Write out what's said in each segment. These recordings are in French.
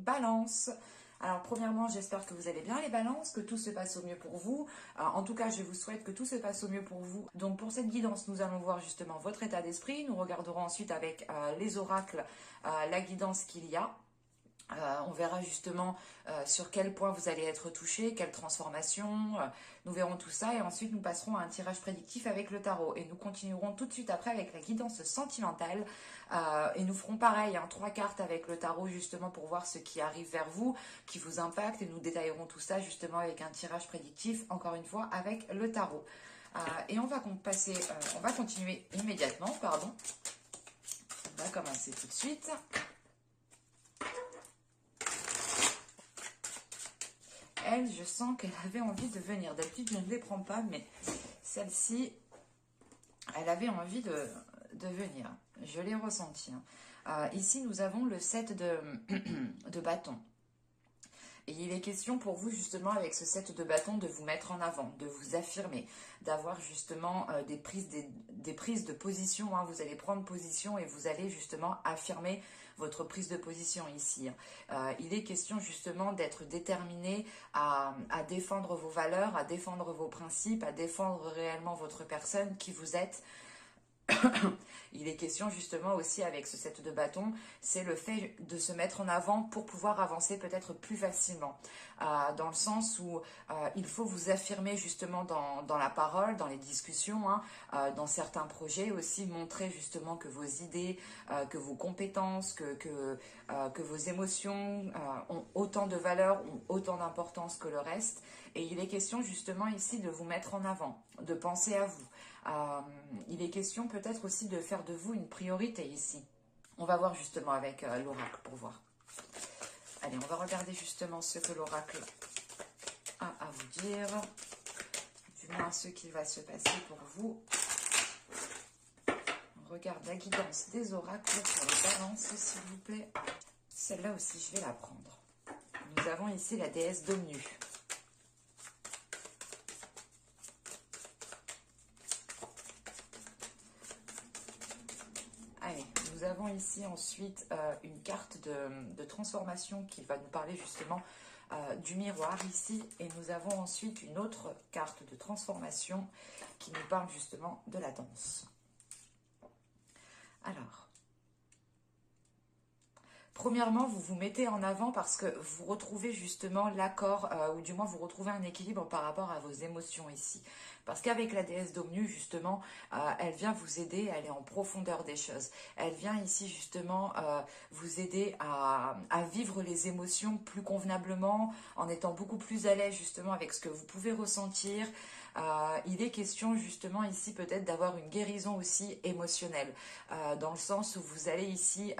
Balance. Alors premièrement, j'espère que vous allez bien les balances, que tout se passe au mieux pour vous. En tout cas, je vous souhaite que tout se passe au mieux pour vous. Donc pour cette guidance, nous allons voir justement votre état d'esprit. Nous regarderons ensuite avec les oracles la guidance qu'il y a. On verra justement sur quel point vous allez être touché, quelle transformation, nous verrons tout ça et ensuite nous passerons à un tirage prédictif avec le tarot et nous continuerons tout de suite après avec la guidance sentimentale et nous ferons pareil, 3 cartes avec le tarot justement pour voir ce qui arrive vers vous, qui vous impacte et nous détaillerons tout ça justement avec un tirage prédictif, encore une fois avec le tarot. Et on va continuer immédiatement, pardon. On va commencer tout de suite. Elle, je sens qu'elle avait envie de venir. D'habitude, je ne les prends pas, mais celle-ci, elle avait envie de venir. Je l'ai ressenti. Ici, nous avons le 7 de bâton. Et il est question pour vous justement avec ce 7 de bâton de vous mettre en avant, de vous affirmer, d'avoir justement des prises de position. Vous allez prendre position et vous allez justement affirmer votre prise de position ici. Il est question justement d'être déterminé à défendre vos valeurs, à défendre vos principes, à défendre réellement votre personne, qui vous êtes. Il est question justement aussi avec ce 7 de bâton, c'est le fait de se mettre en avant pour pouvoir avancer peut-être plus facilement. Dans le sens où il faut vous affirmer justement dans la parole, dans les discussions, dans certains projets aussi, montrer justement que vos idées, que vos compétences, que vos émotions ont autant de valeur, ont autant d'importance que le reste. Et il est question justement ici de vous mettre en avant, de penser à vous. Il est question peut-être aussi de faire de vous une priorité ici. On va voir justement avec l'oracle pour voir. Allez, on va regarder justement ce que l'oracle a à vous dire. Du moins ce qui va se passer pour vous. On regarde la guidance des oracles pour les balances, s'il vous plaît. Celle-là aussi, je vais la prendre. Nous avons ici la déesse d'Omnu. Allez, nous avons ici ensuite une carte de transformation qui va nous parler justement du miroir ici. Et nous avons ensuite une autre carte de transformation qui nous parle justement de la danse. Alors, premièrement, vous vous mettez en avant parce que vous retrouvez justement l'accord, ou du moins vous retrouvez un équilibre par rapport à vos émotions ici. Parce qu'avec la déesse d'Omnu, justement, elle vient vous aider, elle est en profondeur des choses. Elle vient ici justement vous aider à vivre les émotions plus convenablement, en étant beaucoup plus à l'aise justement avec ce que vous pouvez ressentir. Il est question justement ici peut-être d'avoir une guérison aussi émotionnelle, dans le sens où vous allez ici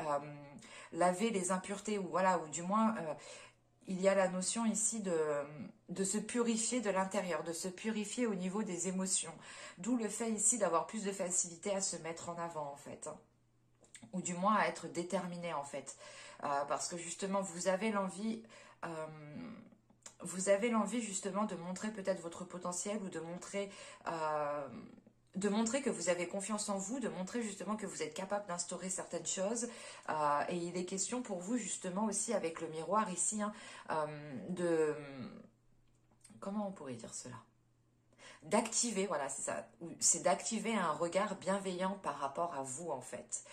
laver les impuretés, ou voilà, ou du moins il y a la notion ici de se purifier de l'intérieur, de se purifier au niveau des émotions. D'où le fait ici d'avoir plus de facilité à se mettre en avant en fait. Ou du moins à être déterminé en fait. Parce que justement vous avez l'envie... justement de montrer peut-être votre potentiel ou de montrer que vous avez confiance en vous, de montrer justement que vous êtes capable d'instaurer certaines choses. Et il est question pour vous justement aussi avec le miroir ici de... Comment on pourrait dire cela ? D'activer, voilà, c'est ça, c'est d'activer un regard bienveillant par rapport à vous en fait.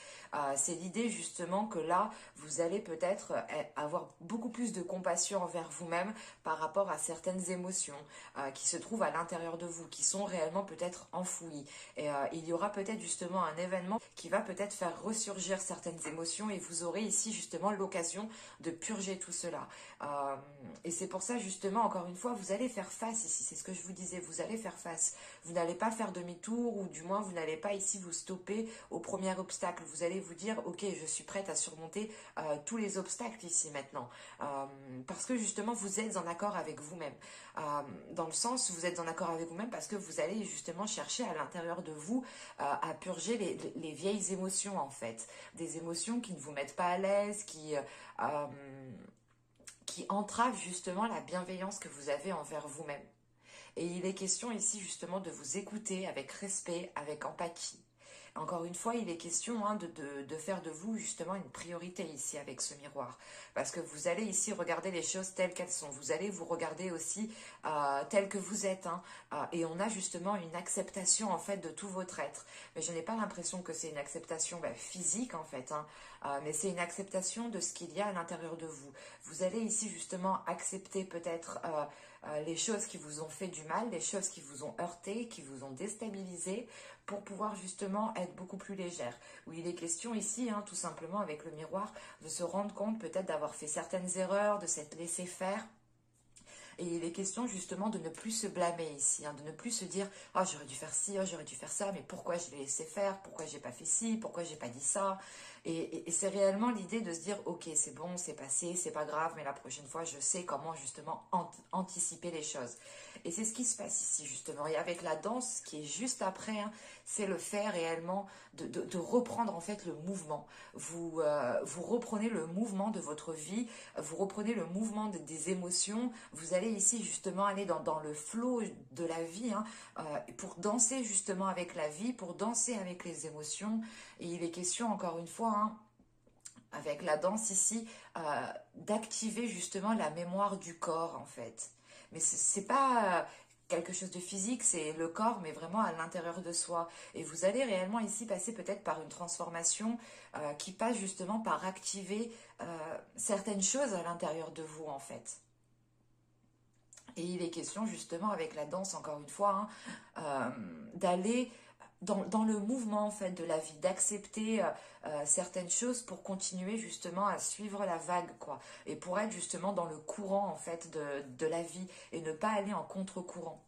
C'est l'idée justement que là, vous allez peut-être avoir beaucoup plus de compassion envers vous-même par rapport à certaines émotions qui se trouvent à l'intérieur de vous, qui sont réellement peut-être enfouies. Et il y aura peut-être justement un événement qui va peut-être faire ressurgir certaines émotions et vous aurez ici justement l'occasion de purger tout cela. Et c'est pour ça justement, encore une fois, vous allez faire face ici, c'est ce que je vous disais, vous allez faire face. Vous n'allez pas faire demi-tour, ou du moins vous n'allez pas ici vous stopper au premier obstacle. Vous allez vous dire, ok, je suis prête à surmonter tous les obstacles ici maintenant. Parce que justement vous êtes en accord avec vous-même. Dans le sens où vous êtes en accord avec vous-même parce que vous allez justement chercher à l'intérieur de vous à purger les vieilles émotions en fait. Des émotions qui ne vous mettent pas à l'aise, qui entravent justement la bienveillance que vous avez envers vous-même. Et il est question ici justement de vous écouter avec respect, avec empathie. Encore une fois, il est question hein, de faire de vous justement une priorité ici avec ce miroir. Parce que vous allez ici regarder les choses telles qu'elles sont. Vous allez vous regarder aussi telles que vous êtes. Hein. Et on a justement une acceptation en fait de tout votre être. Mais je n'ai pas l'impression que c'est une acceptation physique en fait. Hein. Mais c'est une acceptation de ce qu'il y a à l'intérieur de vous. Vous allez ici justement accepter peut-être les choses qui vous ont fait du mal, les choses qui vous ont heurté, qui vous ont déstabilisé, pour pouvoir justement être beaucoup plus légère. Où il est question ici, hein, tout simplement avec le miroir, de se rendre compte peut-être d'avoir fait certaines erreurs, de s'être laissé faire. Et il est question justement de ne plus se blâmer ici, hein, de ne plus se dire « Ah, j'aurais dû faire ci, oh, j'aurais dû faire ça, mais pourquoi je l'ai laissé faire? Pourquoi j'ai pas fait ci? Pourquoi j'ai pas dit ça ?» Et c'est réellement l'idée de se dire « Ok, c'est bon, c'est passé, c'est pas grave, mais la prochaine fois, je sais comment justement anticiper les choses. » Et c'est ce qui se passe ici justement. Et avec la danse qui est juste après, hein, c'est le fait réellement de reprendre en fait le mouvement. Vous reprenez le mouvement de votre vie, vous reprenez le mouvement des émotions, vous allez ici justement aller dans le flot de la vie hein, pour danser justement avec la vie, pour danser avec les émotions. Et il est question encore une fois, hein, avec la danse ici, d'activer justement la mémoire du corps en fait. Mais c'est pas quelque chose de physique, c'est le corps, mais vraiment à l'intérieur de soi. Et vous allez réellement ici passer peut-être par une transformation qui passe justement par activer certaines choses à l'intérieur de vous en fait. Et il est question justement avec la danse, encore une fois, hein, d'aller dans le mouvement en fait de la vie, d'accepter certaines choses pour continuer justement à suivre la vague, quoi. Et pour être justement dans le courant en fait de la vie et ne pas aller en contre-courant.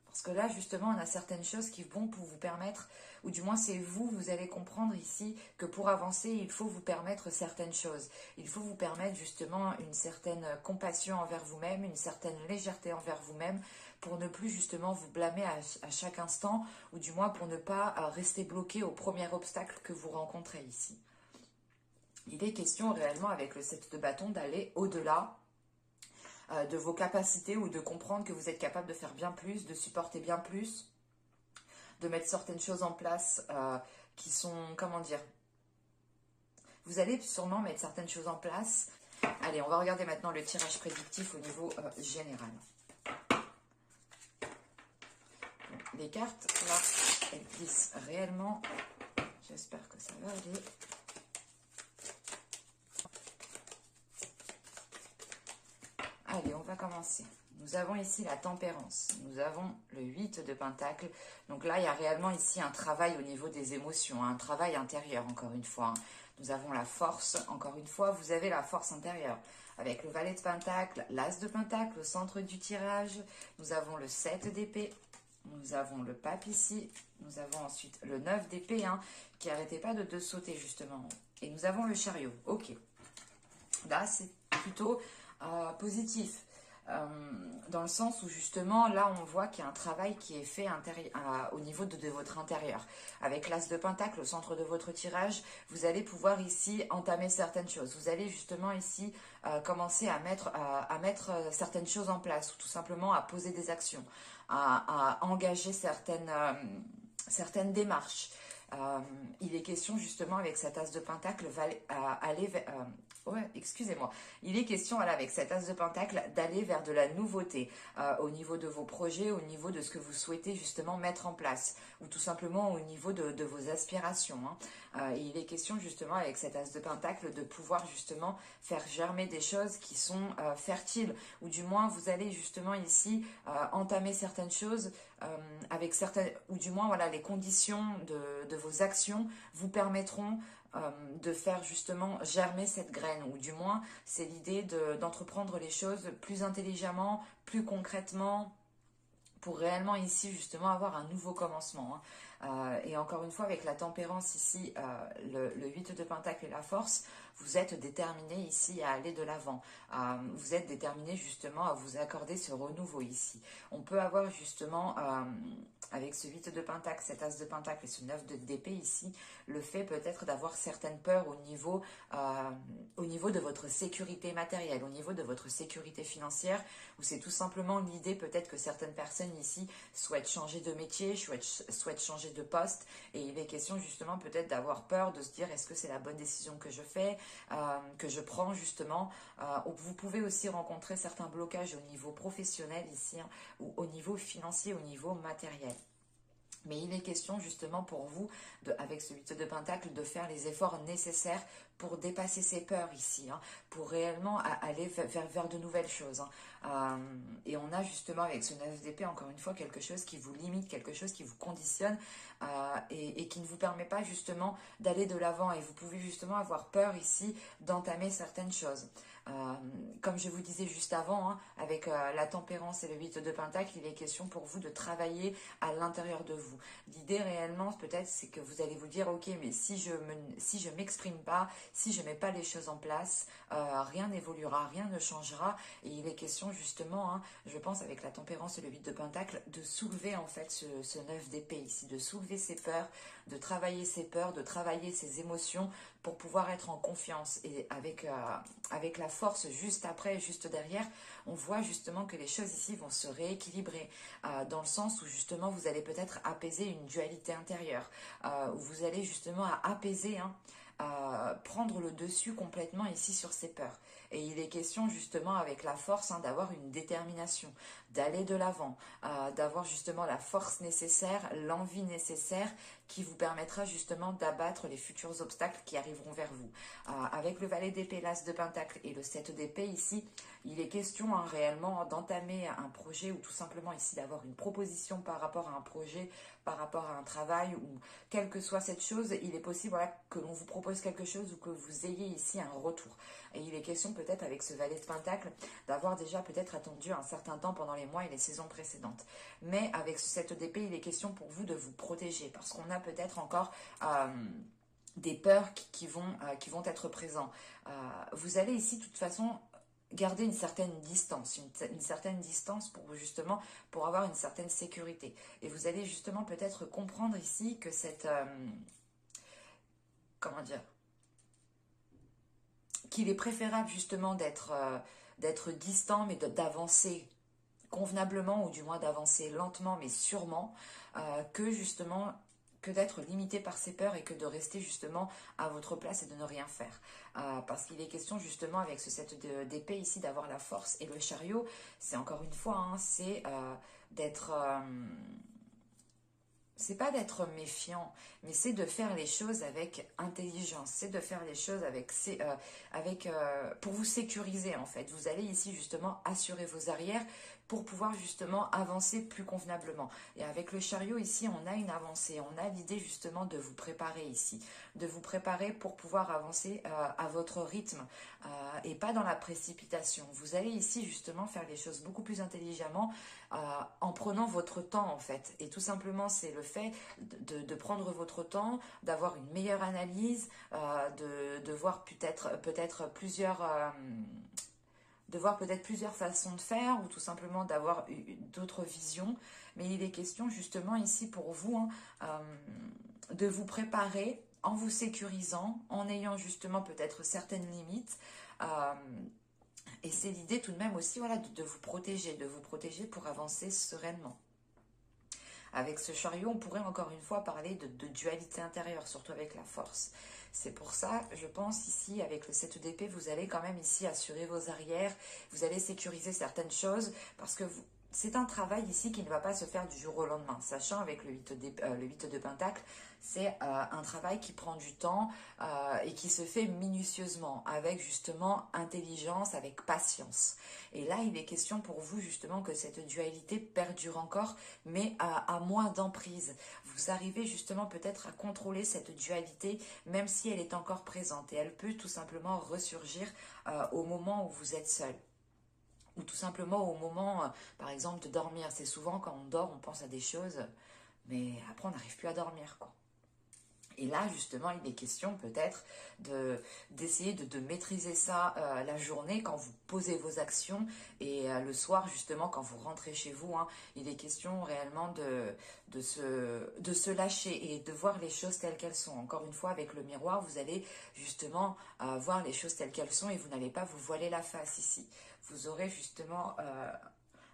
Parce que là, justement, on a certaines choses qui vont pour vous permettre, ou du moins c'est vous, vous allez comprendre ici que pour avancer, il faut vous permettre certaines choses. Il faut vous permettre justement une certaine compassion envers vous-même, une certaine légèreté envers vous-même, pour ne plus justement vous blâmer à chaque instant, ou du moins pour ne pas rester bloqué au premier obstacle que vous rencontrez ici. Il est question réellement avec le 7 de bâton d'aller au-delà de vos capacités ou de comprendre que vous êtes capable de faire bien plus, de supporter bien plus, de mettre certaines choses en place qui sont, comment dire, vous allez sûrement mettre certaines choses en place. Allez, on va regarder maintenant le tirage prédictif au niveau général. Donc, les cartes, là, elles glissent réellement. J'espère que ça va aller. Allez, on va commencer. Nous avons ici la tempérance. Nous avons le 8 de pentacles. Donc là, il y a réellement ici un travail au niveau des émotions, un travail intérieur, encore une fois. Nous avons la force. Encore une fois, vous avez la force intérieure. Avec le valet de pentacles, l'as de pentacles au centre du tirage. Nous avons le 7 d'épée. Nous avons le pape ici. Nous avons ensuite le 9 d'épée, hein, qui n'arrêtait pas de sauter, justement. Et nous avons le chariot. Ok. Là, c'est plutôt positif. Dans le sens où justement là on voit qu'il y a un travail qui est fait au niveau de votre intérieur. Avec l'as de pentacle au centre de votre tirage, vous allez pouvoir ici entamer certaines choses. Vous allez justement ici commencer à mettre certaines choses en place, ou tout simplement à poser des actions, à engager certaines démarches. Il est question justement avec cet as de pentacle aller vers... ouais, excusez-moi. Il est question avec cet as de pentacle d'aller vers de la nouveauté au niveau de vos projets, au niveau de ce que vous souhaitez justement mettre en place, ou tout simplement au niveau de vos aspirations. Hein. Et il est question justement avec cet as de pentacle de pouvoir justement faire germer des choses qui sont fertiles, ou du moins vous allez justement ici entamer certaines choses avec certaines, ou du moins voilà, les conditions de vos actions vous permettront de faire justement germer cette graine, ou du moins c'est l'idée d'entreprendre les choses plus intelligemment, plus concrètement, pour réellement ici justement avoir un nouveau commencement. Hein. Et encore une fois avec la tempérance ici, le 8 de pentacle et la force, vous êtes déterminé ici à aller de l'avant. Vous êtes déterminé justement à vous accorder ce renouveau ici. On peut avoir justement, avec ce 8 de Pentacle, cet As de Pentacle et ce 9 d'épée ici, le fait peut-être d'avoir certaines peurs au niveau de votre sécurité matérielle, au niveau de votre sécurité financière, ou c'est tout simplement l'idée peut-être que certaines personnes ici souhaitent changer de métier, souhaitent changer de poste, et il est question justement peut-être d'avoir peur de se dire est-ce que c'est la bonne décision que je fais, que je prends justement. Vous pouvez aussi rencontrer certains blocages au niveau professionnel ici, hein, ou au niveau financier, au niveau matériel. Mais il est question justement pour vous, avec ce 8 de Pentacle, de faire les efforts nécessaires pour dépasser ces peurs ici, hein, pour réellement aller vers de nouvelles choses. Hein. Et on a justement avec ce 9 d'épée, encore une fois, quelque chose qui vous limite, quelque chose qui vous conditionne et qui ne vous permet pas justement d'aller de l'avant. Et vous pouvez justement avoir peur ici d'entamer certaines choses. Comme je vous disais juste avant, hein, avec la tempérance et le 8 de Pentacle, il est question pour vous de travailler à l'intérieur de vous. L'idée réellement, peut-être, c'est que vous allez vous dire, ok, mais si je m'exprime pas, si je mets pas les choses en place, rien n'évoluera, rien ne changera. Et il est question justement, hein, je pense, avec la tempérance et le 8 de Pentacle, de soulever en fait ce 9 d'épée ici, de soulever ses peurs, de travailler ses peurs, de travailler ses émotions pour pouvoir être en confiance. Et avec la force juste après, juste derrière, on voit justement que les choses ici vont se rééquilibrer dans le sens où justement vous allez peut-être apaiser une dualité intérieure, où vous allez justement apaiser, hein, prendre le dessus complètement ici sur ces peurs. Et il est question justement avec la force, hein, d'avoir une détermination, d'aller de l'avant, d'avoir justement la force nécessaire, l'envie nécessaire qui vous permettra justement d'abattre les futurs obstacles qui arriveront vers vous. Avec le valet d'épée, l'as de pentacle et le 7 d'épée ici, il est question, hein, réellement d'entamer un projet ou tout simplement ici d'avoir une proposition par rapport à un projet, par rapport à un travail ou quelle que soit cette chose, il est possible, voilà, que l'on vous propose quelque chose ou que vous ayez ici un retour. Et il est question peut-être avec ce valet de pentacle d'avoir déjà peut-être attendu un certain temps pendant les mois et les saisons précédentes. Mais avec ce 7 d'épée, il est question pour vous de vous protéger parce qu'on a peut-être encore des peurs qui vont être présents. Vous allez ici de toute façon garder une certaine distance, une certaine distance pour avoir une certaine sécurité. Et vous allez justement peut-être comprendre ici que comment dire, qu'il est préférable justement d'être distant, mais d'avancer convenablement, ou du moins d'avancer lentement, mais sûrement, que justement que d'être limité par ses peurs et que de rester justement à votre place et de ne rien faire. Parce qu'il est question justement avec ce 7 d'épée ici d'avoir la force. Et le chariot, c'est encore une fois, hein, c'est d'être... c'est pas d'être méfiant, mais c'est de faire les choses avec intelligence, c'est de faire les choses pour vous sécuriser en fait. Vous allez ici justement assurer vos arrières pour pouvoir justement avancer plus convenablement. Et avec le chariot ici, on a une avancée, on a l'idée justement de vous préparer ici, de vous préparer pour pouvoir avancer à votre rythme et pas dans la précipitation. Vous allez ici justement faire les choses beaucoup plus intelligemment en prenant votre temps en fait. Et tout simplement, c'est le fait de prendre votre temps, d'avoir une meilleure analyse, de voir peut-être plusieurs façons de faire ou tout simplement d'avoir d'autres visions. Mais il est question justement ici pour vous, hein, de vous préparer en vous sécurisant, en ayant justement peut-être certaines limites. Et c'est l'idée tout de même aussi, voilà, de vous protéger pour avancer sereinement. Avec ce chariot, on pourrait encore une fois parler de dualité intérieure, surtout avec la force. C'est pour ça, je pense ici, avec le 7 d'épée, vous allez quand même ici assurer vos arrières, vous allez sécuriser certaines choses, parce que c'est un travail ici qui ne va pas se faire du jour au lendemain. Sachant avec le 8 de Pentacle, c'est un travail qui prend du temps et qui se fait minutieusement, avec justement intelligence, avec patience. Et là, il est question pour vous justement que cette dualité perdure encore, mais à moins d'emprise. Vous arrivez justement peut-être à contrôler cette dualité, même si elle est encore présente. Et elle peut tout simplement ressurgir au moment où vous êtes seul. Ou tout simplement au moment, par exemple, de dormir. C'est souvent quand on dort, on pense à des choses, mais après on n'arrive plus à dormir, quoi. Et là, justement, il est question peut-être d'essayer de maîtriser ça la journée quand vous posez vos actions et le soir, justement, quand vous rentrez chez vous. Hein, il est question réellement de se lâcher et de voir les choses telles qu'elles sont. Encore une fois, avec le miroir, vous allez justement voir les choses telles qu'elles sont et vous n'allez pas vous voiler la face ici. Vous aurez justement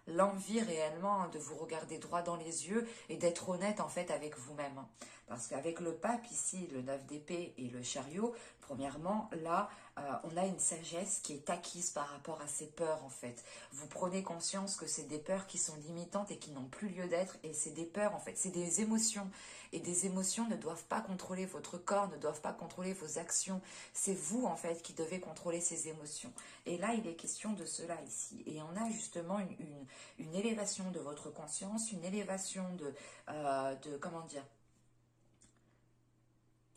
l'envie réellement de vous regarder droit dans les yeux et d'être honnête en fait avec vous-même. Parce qu'avec le pape ici, le 9 d'épée et le chariot, premièrement, là, on a une sagesse qui est acquise par rapport à ces peurs en fait. Vous prenez conscience que c'est des peurs qui sont limitantes et qui n'ont plus lieu d'être et c'est des peurs en fait, c'est des émotions. Et des émotions ne doivent pas contrôler votre corps, ne doivent pas contrôler vos actions. C'est vous en fait qui devez contrôler ces émotions. Et là, il est question de cela ici. Et on a justement une élévation de votre conscience, une élévation comment dire,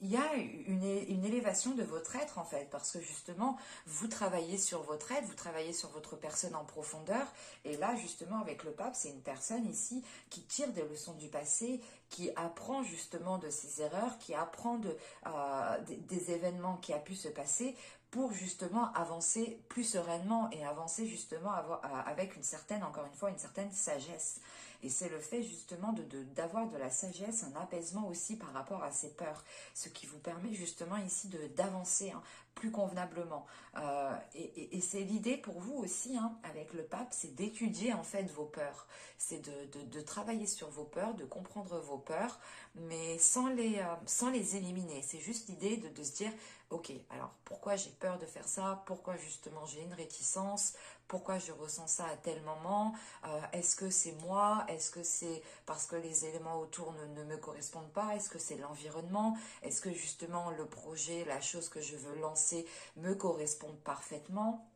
il y a une élévation de votre être en fait, parce que justement, vous travaillez sur votre être, vous travaillez sur votre personne en profondeur, et là justement avec le pape, c'est une personne ici qui tire des leçons du passé, qui apprend justement de ses erreurs, qui apprend des événements qui a pu se passer, pour justement avancer plus sereinement et avancer justement avec une certaine, encore une fois, une certaine sagesse. Et c'est le fait justement d'avoir de la sagesse, un apaisement aussi par rapport à ces peurs, ce qui vous permet justement ici d'avancer plus convenablement. Et c'est l'idée pour vous aussi, hein, avec le pape, c'est d'étudier en fait vos peurs, c'est de travailler sur vos peurs, de comprendre vos peurs, mais sans les éliminer. C'est juste l'idée de se dire, ok, alors pourquoi j'ai peur de faire ça, pourquoi justement j'ai une réticence, pourquoi je ressens ça à tel moment, est-ce que c'est moi, est-ce que c'est parce que les éléments autour ne me correspondent pas, est-ce que c'est l'environnement, est-ce que justement le projet, la chose que je veux lancer me correspond parfaitement.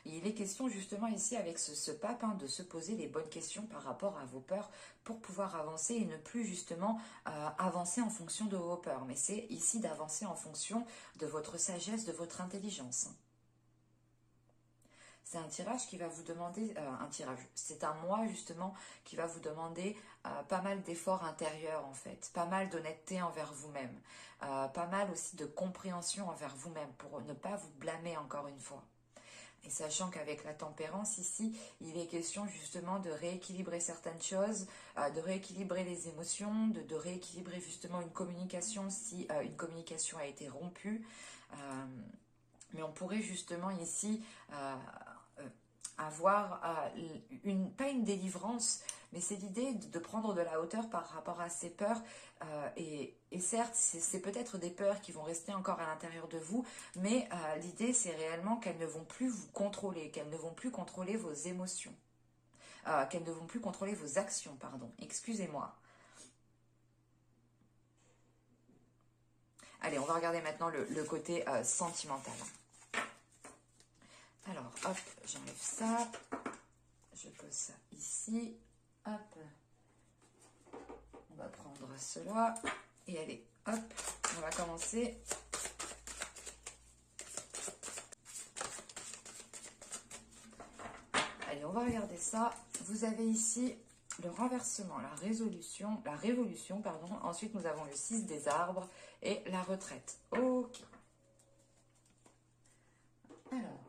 Et il est question justement ici avec ce pape de se poser les bonnes questions par rapport à vos peurs pour pouvoir avancer et ne plus justement avancer en fonction de vos peurs. Mais c'est ici d'avancer en fonction de votre sagesse, de votre intelligence. C'est un tirage qui va vous demander, c'est un mois justement qui va vous demander pas mal d'efforts intérieurs en fait, pas mal d'honnêteté envers vous-même, pas mal aussi de compréhension envers vous-même pour ne pas vous blâmer encore une fois. Et sachant qu'avec la tempérance ici, il est question justement de rééquilibrer certaines choses, de rééquilibrer les émotions, de rééquilibrer justement une communication si une communication a été rompue. Mais on pourrait justement ici avoir pas une délivrance, mais c'est l'idée de prendre de la hauteur par rapport à ces peurs. Et certes, c'est peut-être des peurs qui vont rester encore à l'intérieur de vous, mais l'idée, c'est réellement qu'elles ne vont plus vous contrôler, qu'elles ne vont plus contrôler vos émotions, qu'elles ne vont plus contrôler vos actions, pardon, excusez-moi. Allez, on va regarder maintenant le côté sentimental. Alors, hop, j'enlève ça. Je pose ça ici. Hop. On va prendre cela. Et allez, hop, on va commencer. Allez, on va regarder ça. Vous avez ici le renversement, la révolution, pardon. Ensuite, nous avons le 6 des arbres et la retraite. Ok. Alors.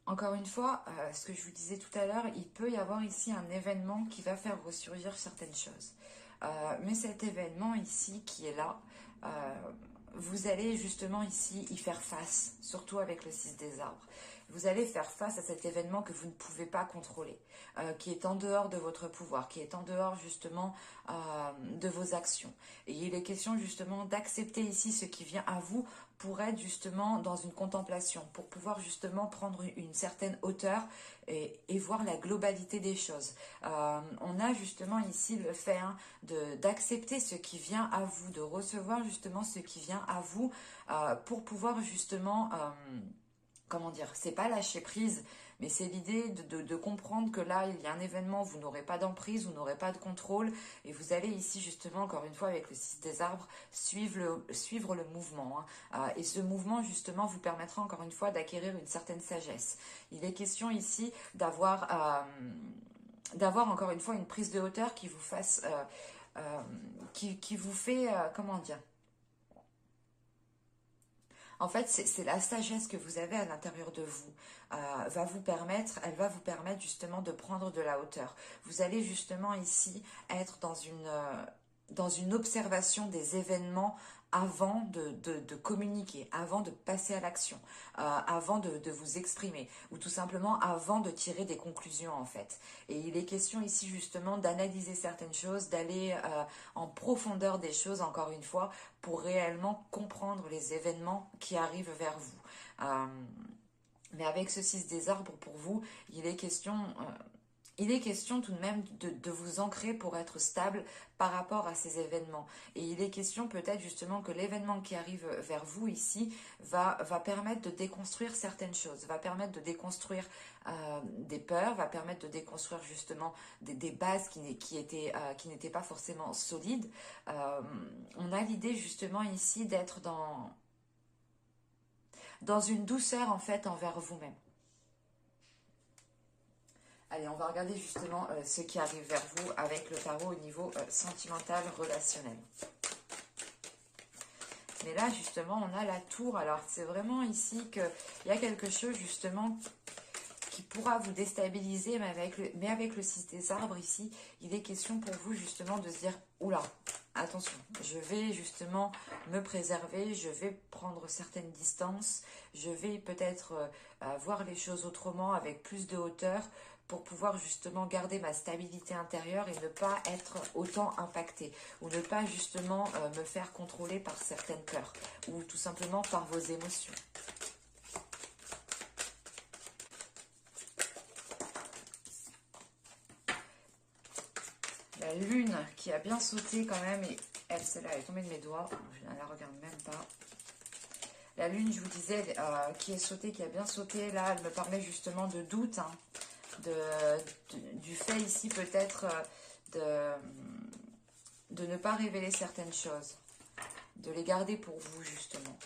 Encore une fois, ce que je vous disais tout à l'heure, il peut y avoir ici un événement qui va faire ressurgir certaines choses. Mais cet événement ici qui est là, vous allez justement ici y faire face, surtout avec le 6 des arbres. Vous allez faire face à cet événement que vous ne pouvez pas contrôler, qui est en dehors de votre pouvoir, qui est en dehors justement de vos actions. Et il est question justement d'accepter ici ce qui vient à vous pour être justement dans une contemplation, pour pouvoir justement prendre une certaine hauteur et voir la globalité des choses. On a justement ici le fait d'accepter ce qui vient à vous, de recevoir justement ce qui vient à vous pour pouvoir justement... comment dire, c'est pas lâcher prise, Mais c'est l'idée de comprendre que là, il y a un événement, vous n'aurez pas d'emprise, vous n'aurez pas de contrôle, et vous allez ici justement, encore une fois, avec le 6 des arbres, suivre le mouvement. Et ce mouvement, justement, vous permettra encore une fois d'acquérir une certaine sagesse. Il est question ici d'avoir encore une fois une prise de hauteur qui vous fasse, qui vous fait, comment dire, en fait, c'est la sagesse que vous avez à l'intérieur de vous, elle va vous permettre justement de prendre de la hauteur. Vous allez justement ici être dans une observation des événements avant de communiquer, avant de passer à l'action, avant de vous exprimer, ou tout simplement avant de tirer des conclusions en fait. Et il est question ici justement d'analyser certaines choses, d'aller en profondeur des choses encore une fois, pour réellement comprendre les événements qui arrivent vers vous. Mais avec ce 6 des arbres pour vous, il est question tout de même de vous ancrer pour être stable par rapport à ces événements. Et il est question peut-être justement que l'événement qui arrive vers vous ici va permettre de déconstruire certaines choses, va permettre de déconstruire des peurs, va permettre de déconstruire justement des bases qui n'étaient pas forcément solides. On a l'idée justement ici d'être dans une douceur en fait envers vous-même. Allez, on va regarder justement ce qui arrive vers vous avec le tarot au niveau sentimental, relationnel. Mais là, justement, on a la tour. Alors, c'est vraiment ici qu'il y a quelque chose, justement, qui pourra vous déstabiliser. Mais avec le 6 des arbres, ici, il est question pour vous, justement, de se dire, oula, attention, je vais justement me préserver, je vais prendre certaines distances, je vais peut-être voir les choses autrement, avec plus de hauteur, pour pouvoir justement garder ma stabilité intérieure et ne pas être autant impactée, ou ne pas justement me faire contrôler par certaines peurs, ou tout simplement par vos émotions. La lune qui a bien sauté quand même, et elle, celle-là, elle est tombée de mes doigts, je ne la regarde même pas. La lune, je vous disais, qui est sautée, qui a bien sauté, là, elle me parlait justement de doute, hein. Du fait ici peut-être de ne pas révéler certaines choses, de les garder pour vous justement.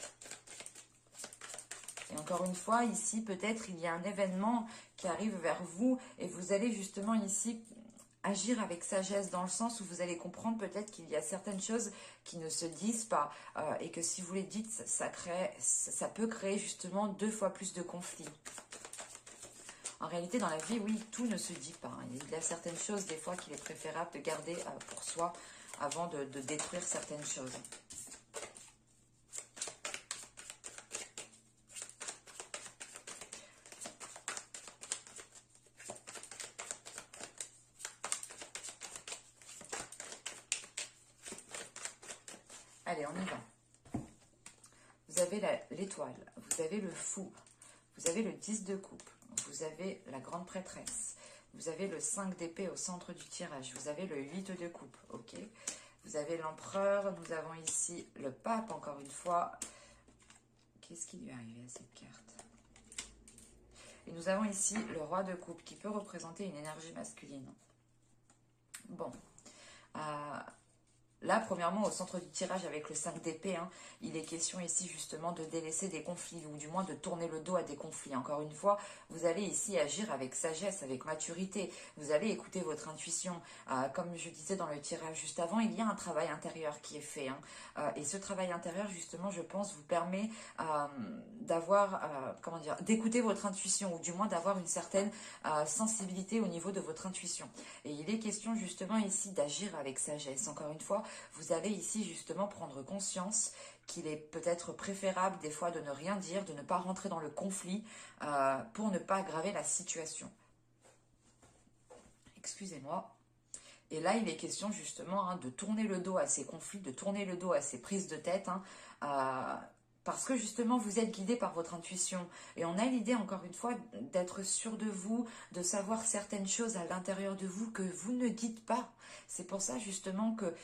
Et encore une fois, ici peut-être il y a un événement qui arrive vers vous et vous allez justement ici agir avec sagesse dans le sens où vous allez comprendre peut-être qu'il y a certaines choses qui ne se disent pas et que si vous les dites, ça peut créer justement 2 fois plus de conflits. En réalité, dans la vie, oui, tout ne se dit pas. Il y a certaines choses, des fois, qu'il est préférable de garder pour soi avant de détruire certaines choses. Allez, on y va. Vous avez l'étoile, vous avez le fou, vous avez le 10 de coupe. Vous avez la grande prêtresse, vous avez le 5 d'épée au centre du tirage, vous avez le 8 de coupe, ok. Vous avez l'empereur, nous avons ici le pape, encore une fois. Qu'est-ce qui lui est arrivé à cette carte? Et nous avons ici le roi de coupe, qui peut représenter une énergie masculine. Bon. Là, premièrement, au centre du tirage avec le 5 d'épée, hein, il est question ici justement de délaisser des conflits ou du moins de tourner le dos à des conflits. Encore une fois, vous allez ici agir avec sagesse, avec maturité. Vous allez écouter votre intuition. Comme je disais dans le tirage juste avant, il y a un travail intérieur qui est fait. Hein, et ce travail intérieur, justement, je pense, vous permet d'écouter votre intuition ou du moins d'avoir une certaine sensibilité au niveau de votre intuition. Et il est question justement ici d'agir avec sagesse. Encore une fois, vous allez ici justement prendre conscience qu'il est peut-être préférable des fois de ne rien dire, de ne pas rentrer dans le conflit pour ne pas aggraver la situation. Excusez-moi. Et là, il est question justement hein, de tourner le dos à ces conflits, de tourner le dos à ces prises de tête, hein, parce que justement, vous êtes guidé par votre intuition. Et on a l'idée, encore une fois, d'être sûr de vous, de savoir certaines choses à l'intérieur de vous que vous ne dites pas. C'est pour ça justement que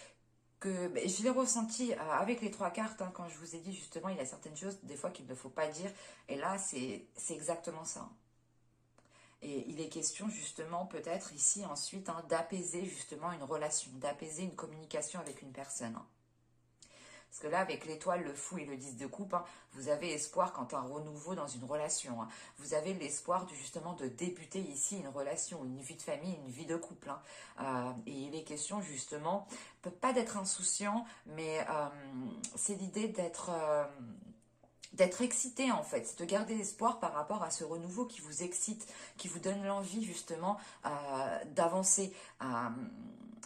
je l'ai ressenti avec les 3 cartes, hein, quand je vous ai dit justement, il y a certaines choses des fois qu'il ne faut pas dire. Et là, c'est exactement ça. Et il est question justement peut-être ici ensuite hein, d'apaiser justement une relation, d'apaiser une communication avec une personne. Parce que là, avec l'étoile, le fou et le 10 de coupe, hein, vous avez espoir quant à un renouveau dans une relation. Hein. Vous avez l'espoir justement de débuter ici une relation, une vie de famille, une vie de couple. Hein. Et il est question justement, pas d'être insouciant, mais c'est l'idée d'être excité en fait, c'est de garder espoir par rapport à ce renouveau qui vous excite, qui vous donne l'envie justement d'avancer.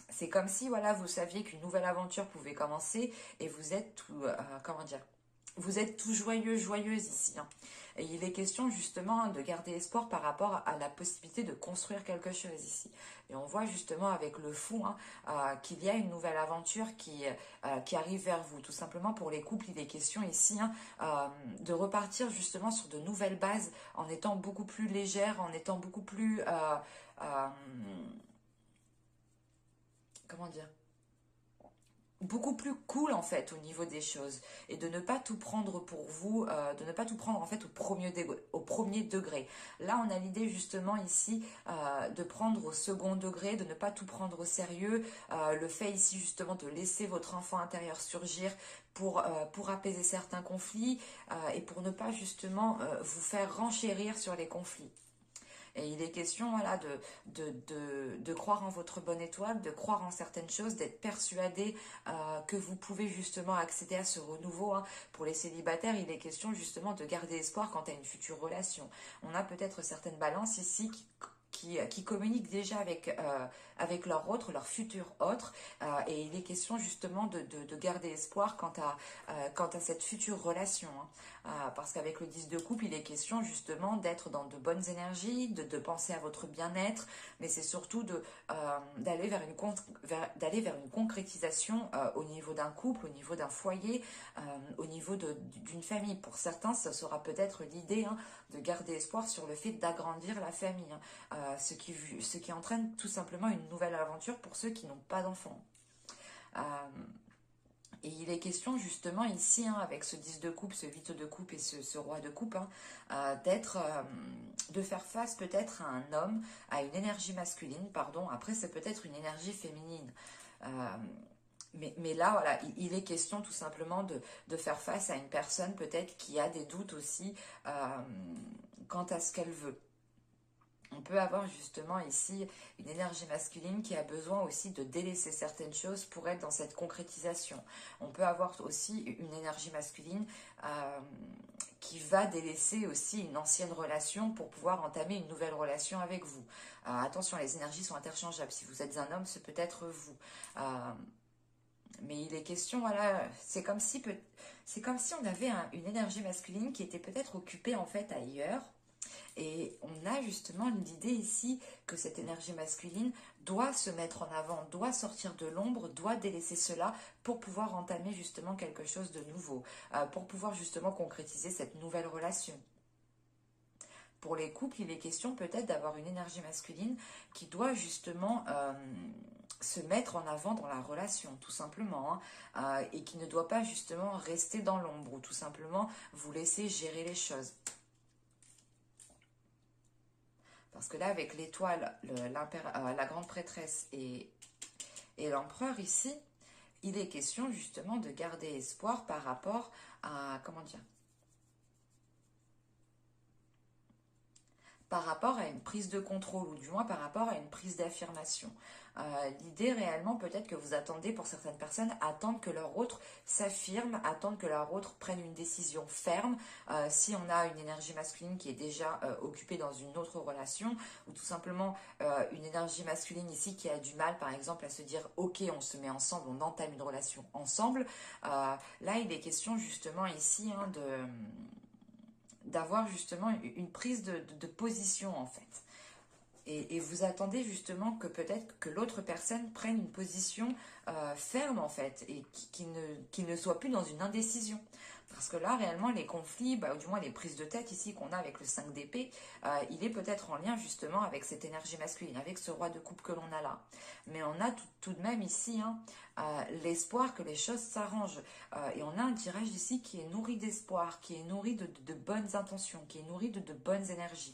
C'est comme si voilà, vous saviez qu'une nouvelle aventure pouvait commencer et vous êtes tout, comment dire, vous êtes tout joyeux, joyeuse ici. Hein. Et il est question justement hein, de garder espoir par rapport à la possibilité de construire quelque chose ici. Et on voit justement avec le fou hein, qu'il y a une nouvelle aventure qui arrive vers vous. Tout simplement pour les couples, il est question ici hein, de repartir justement sur de nouvelles bases en étant beaucoup plus légère, en étant beaucoup plus... comment dire, beaucoup plus cool en fait au niveau des choses et de ne pas tout prendre pour vous, de ne pas tout prendre en fait au premier degré. Là on a l'idée justement ici de prendre au second degré, de ne pas tout prendre au sérieux, le fait ici justement de laisser votre enfant intérieur surgir pour apaiser certains conflits et pour ne pas justement vous faire renchérir sur les conflits. Et il est question voilà, de croire en votre bonne étoile, de croire en certaines choses, d'être persuadé que vous pouvez justement accéder à ce renouveau. Hein. Pour les célibataires, il est question justement de garder espoir quant à une future relation. On a peut-être certaines balances ici qui communiquent déjà avec leur autre, leur futur autre. Et il est question justement de garder espoir quant à cette future relation. Hein. Parce qu'avec le 10 de coupe, il est question justement d'être dans de bonnes énergies, de penser à votre bien-être, mais c'est surtout d'aller vers une concrétisation au niveau d'un couple, au niveau d'un foyer, au niveau d'une famille. Pour certains, ça sera peut-être l'idée hein, de garder espoir sur le fait d'agrandir la famille, hein, ce qui entraîne tout simplement une nouvelle aventure pour ceux qui n'ont pas d'enfants. Et il est question justement ici, hein, avec ce 10 de coupe, ce 8 de coupe et ce roi de coupe, hein, de faire face peut-être à un homme, à une énergie masculine, pardon, après c'est peut-être une énergie féminine. Mais là, voilà, il est question tout simplement de faire face à une personne peut-être qui a des doutes aussi quant à ce qu'elle veut. On peut avoir justement ici une énergie masculine qui a besoin aussi de délaisser certaines choses pour être dans cette concrétisation. On peut avoir aussi une énergie masculine qui va délaisser aussi une ancienne relation pour pouvoir entamer une nouvelle relation avec vous. Attention, les énergies sont interchangeables. Si vous êtes un homme, c'est peut-être vous. Mais il est question, voilà, c'est comme si on avait une énergie masculine qui était peut-être occupée en fait ailleurs. Et on a justement l'idée ici que cette énergie masculine doit se mettre en avant, doit sortir de l'ombre, doit délaisser cela pour pouvoir entamer justement quelque chose de nouveau, pour pouvoir justement concrétiser cette nouvelle relation. Pour les couples, il est question peut-être d'avoir une énergie masculine qui doit justement se mettre en avant dans la relation, tout simplement, hein, et qui ne doit pas justement rester dans l'ombre ou tout simplement vous laisser gérer les choses. Parce que là, avec l'étoile, la grande prêtresse et l'empereur ici, il est question justement de garder espoir par rapport à, comment dire, par rapport à une prise de contrôle, ou du moins par rapport à une prise d'affirmation. L'idée réellement, peut-être que vous attendez, pour certaines personnes, attendre que leur autre s'affirme, attendre que leur autre prenne une décision ferme. Si on a une énergie masculine qui est déjà occupée dans une autre relation, ou tout simplement une énergie masculine ici qui a du mal, par exemple, à se dire « Ok, on se met ensemble, on entame une relation ensemble », là, il est question justement ici hein, d'avoir justement une prise de position en fait. Et vous attendez justement que peut-être que l'autre personne prenne une position ferme en fait et qui ne soit plus dans une indécision. Parce que là, réellement, les conflits, ou du moins les prises de tête ici qu'on a avec le 5 d'épée, il est peut-être en lien justement avec cette énergie masculine, avec ce roi de coupe que l'on a là. Mais on a tout de même ici l'espoir que les choses s'arrangent. Et on a un tirage ici qui est nourri d'espoir, qui est nourri de bonnes intentions, qui est nourri de bonnes énergies.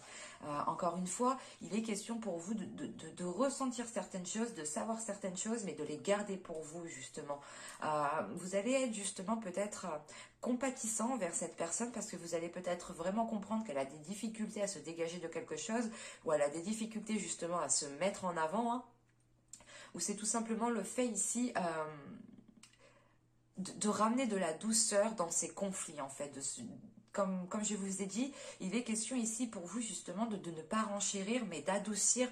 Encore une fois, il est question pour vous de ressentir certaines choses, de savoir certaines choses, mais de les garder pour vous justement. Vous allez être justement peut-être compatissant envers cette personne parce que vous allez peut-être vraiment comprendre qu'elle a des difficultés à se dégager de quelque chose ou elle a des difficultés justement à se mettre en avant, ou c'est tout simplement le fait ici de ramener de la douceur dans ces conflits en fait. Comme je vous ai dit, il est question ici pour vous justement de ne pas renchérir mais d'adoucir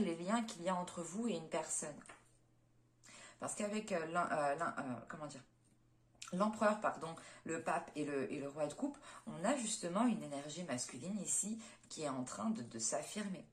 les liens qu'il y a entre vous et une personne. Parce qu'avec comment dire, l'empereur, pardon, le pape et le roi de coupe, on a justement une énergie masculine ici qui est en train de s'affirmer.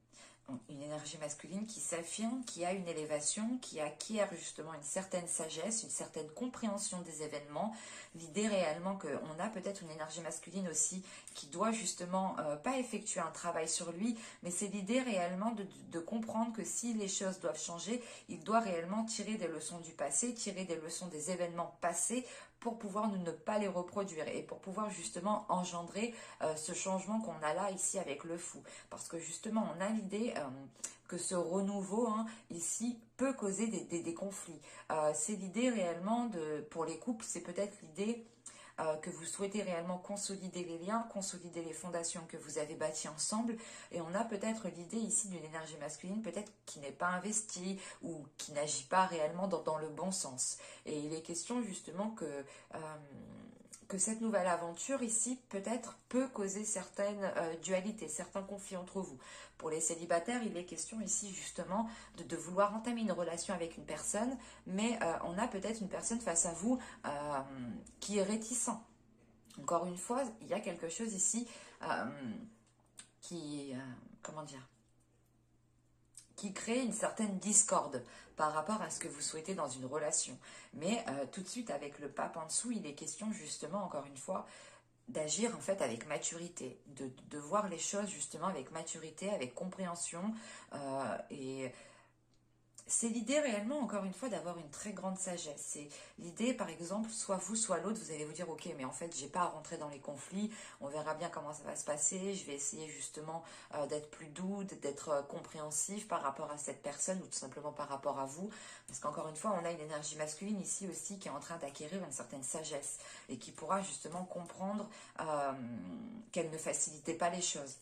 Une énergie masculine qui s'affirme, qui a une élévation, qui acquiert justement une certaine sagesse, une certaine compréhension des événements. L'idée réellement qu'on a peut-être une énergie masculine aussi qui doit justement pas effectuer un travail sur lui, mais c'est l'idée réellement de comprendre que si les choses doivent changer, il doit réellement tirer des leçons du passé, tirer des leçons des événements passés pour pouvoir ne pas les reproduire et pour pouvoir justement engendrer ce changement qu'on a là ici avec le fou. Parce que justement, on a l'idée que ce renouveau ici peut causer des conflits. C'est l'idée réellement, pour les couples, c'est peut-être l'idée que vous souhaitez réellement consolider les liens, consolider les fondations que vous avez bâties ensemble. Et on a peut-être l'idée ici d'une énergie masculine, peut-être qui n'est pas investie ou qui n'agit pas réellement dans le bon sens. Et il est question justement que cette nouvelle aventure ici peut-être peut causer certaines dualités, certains conflits entre vous. Pour les célibataires, il est question ici justement de vouloir entamer une relation avec une personne, mais on a peut-être une personne face à vous qui est réticent. Encore une fois, il y a quelque chose ici comment dire, qui crée une certaine discorde par rapport à ce que vous souhaitez dans une relation. Mais tout de suite, avec le pape en dessous, il est question justement, encore une fois, d'agir en fait avec maturité, de voir les choses justement avec maturité, avec compréhension. Et c'est l'idée réellement, encore une fois, d'avoir une très grande sagesse. C'est l'idée, par exemple, soit vous, soit l'autre, vous allez vous dire, ok, mais en fait, j'ai pas à rentrer dans les conflits, on verra bien comment ça va se passer, je vais essayer justement d'être plus doux, d'être compréhensif par rapport à cette personne ou tout simplement par rapport à vous. Parce qu'encore une fois, on a une énergie masculine ici aussi qui est en train d'acquérir une certaine sagesse et qui pourra justement comprendre qu'elle ne facilitait pas les choses.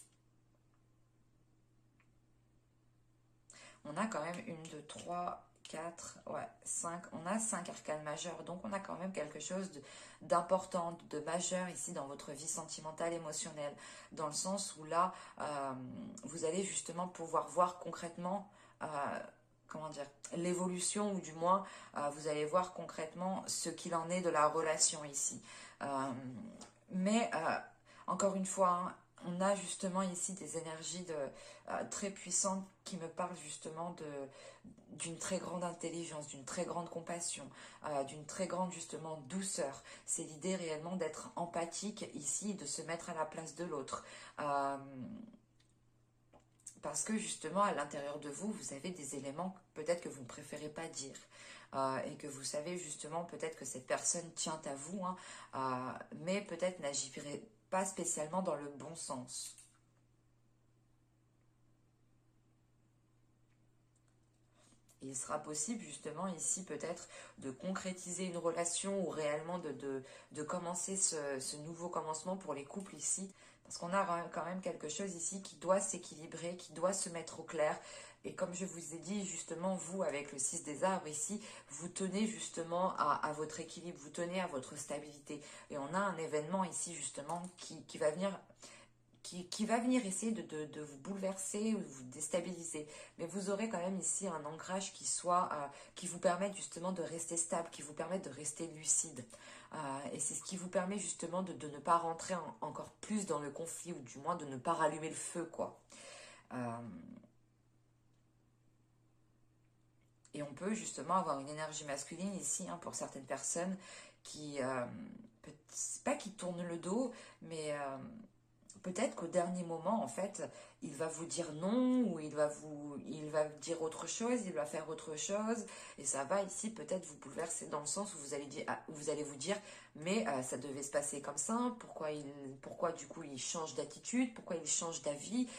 On a quand même 1, 2, 3, 4, ouais, 5. On a 5 arcanes majeures. Donc, on a quand même quelque chose d'important, de majeur ici dans votre vie sentimentale, émotionnelle. Dans le sens où là, vous allez justement pouvoir voir concrètement, comment dire, l'évolution ou du moins, vous allez voir concrètement ce qu'il en est de la relation ici. Mais, encore une fois, on a justement ici des énergies très puissantes qui me parlent justement d'une très grande intelligence, d'une très grande compassion, d'une très grande justement douceur. C'est l'idée réellement d'être empathique ici, de se mettre à la place de l'autre. Parce que justement à l'intérieur de vous, vous avez des éléments peut-être que vous ne préférez pas dire. Et que vous savez justement peut-être que cette personne tient à vous, mais peut-être n'agirait pas spécialement dans le bon sens. Et il sera possible justement ici peut-être de concrétiser une relation ou réellement de commencer ce nouveau commencement pour les couples ici. Parce qu'on a quand même quelque chose ici qui doit s'équilibrer, qui doit se mettre au clair. Et comme je vous ai dit, justement, vous, avec le 6 des arbres ici, vous tenez justement à votre équilibre, vous tenez à votre stabilité. Et on a un événement ici, justement, qui va venir essayer de vous bouleverser ou de vous déstabiliser. Mais vous aurez quand même ici un ancrage qui vous permette justement de rester stable, qui vous permette de rester lucide. Et c'est ce qui vous permet justement de ne pas rentrer encore plus dans le conflit ou du moins de ne pas rallumer le feu, quoi. Et on peut justement avoir une énergie masculine ici, pour certaines personnes qui c'est pas qu'il tourne le dos, mais peut-être qu'au dernier moment, en fait, il va vous dire non, ou il va dire autre chose, il va faire autre chose, et ça va ici peut-être vous bouleverser dans le sens où vous allez vous dire, mais ça devait se passer comme ça, pourquoi du coup il change d'attitude, pourquoi il change d'avis,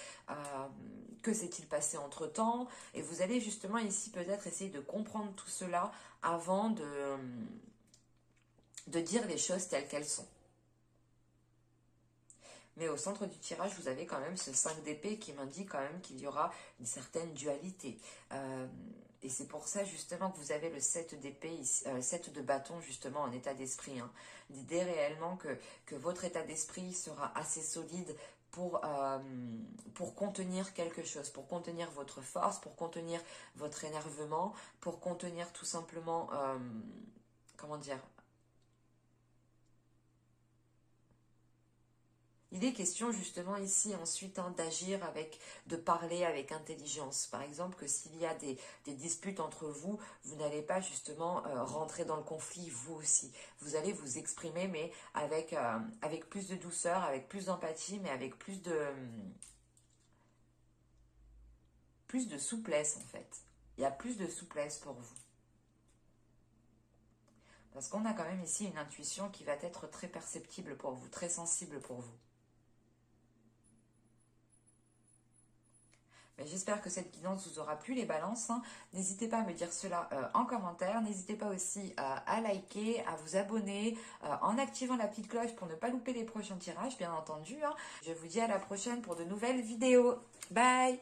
que s'est-il passé entre-temps, et vous allez justement ici peut-être essayer de comprendre tout cela avant de dire les choses telles qu'elles sont. Mais au centre du tirage, vous avez quand même ce 5 d'épée qui m'indique quand même qu'il y aura une certaine dualité. Et c'est pour ça justement que vous avez le 7 d'épée, 7 de bâton justement en état d'esprit. Hein. L'idée réellement que votre état d'esprit sera assez solide pour contenir quelque chose, pour contenir votre force, pour contenir votre énervement, pour contenir tout simplement, comment dire, il est question justement ici ensuite d'agir de parler avec intelligence. Par exemple que s'il y a des disputes entre vous, vous n'allez pas justement rentrer dans le conflit vous aussi. Vous allez vous exprimer mais avec plus de douceur, avec plus d'empathie, mais avec plus de souplesse en fait. Il y a plus de souplesse pour vous. Parce qu'on a quand même ici une intuition qui va être très perceptible pour vous, très sensible pour vous. Mais j'espère que cette guidance vous aura plu les balances. Hein. N'hésitez pas à me dire cela en commentaire. N'hésitez pas aussi à liker, à vous abonner en activant la petite cloche pour ne pas louper les prochains tirages, bien entendu. Hein. Je vous dis à la prochaine pour de nouvelles vidéos. Bye!